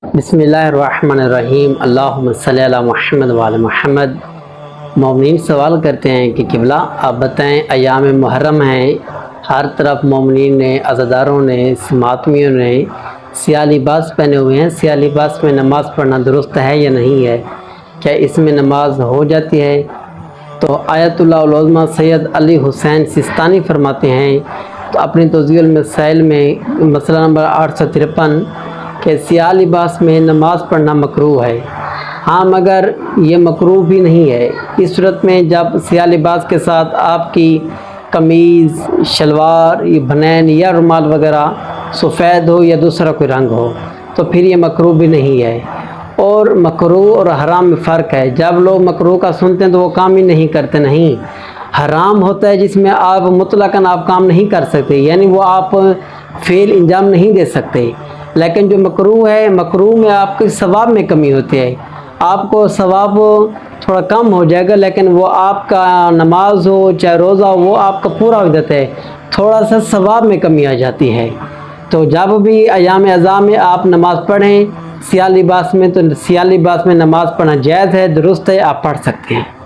بسم اللہ الرحمن الرحیم، اللہم صلی علی محمد وعلی محمد۔ مومنین سوال کرتے ہیں کہ قبلہ آپ بتائیں، ایام محرم ہیں، ہر طرف مومنین نے، عزاداروں نے، ماتمیوں نے سیاہ لباس پہنے ہوئے ہیں، سیاہ لباس میں نماز پڑھنا درست ہے یا نہیں ہے؟ کیا اس میں نماز ہو جاتی ہے؟ تو آیت اللہ العظمیٰ سید علی حسین سستانی فرماتے ہیں تو اپنی توضیح المسائل میں مسئلہ نمبر 853 کہ سیاہ لباس میں نماز پڑھنا مکروہ ہے۔ ہاں، مگر یہ مکروہ بھی نہیں ہے اس صورت میں جب سیاہ لباس کے ساتھ آپ کی قمیض، شلوار، بنین یا رومال وغیرہ سفید ہو یا دوسرا کوئی رنگ ہو تو پھر یہ مکروہ بھی نہیں ہے۔ اور مکروہ اور حرام میں فرق ہے۔ جب لوگ مکروہ کا سنتے ہیں تو وہ کام ہی نہیں کرتے، نہیں، حرام ہوتا ہے جس میں آپ مطلقاً آپ کام نہیں کر سکتے، یعنی وہ آپ فعل انجام نہیں دے سکتے۔ لیکن جو مکروہ ہے، مکروہ میں آپ کے ثواب میں کمی ہوتی ہے، آپ کو ثواب تھوڑا کم ہو جائے گا، لیکن وہ آپ کا نماز ہو چاہے روزہ ہو وہ آپ کا پورا ہو جاتا ہے، تھوڑا سا ثواب میں کمی آ جاتی ہے۔ تو جب بھی ایام اعظام میں آپ نماز پڑھیں سیاہ لباس میں، تو سیاہ لباس میں نماز پڑھنا جائز ہے، درست ہے، آپ پڑھ سکتے ہیں۔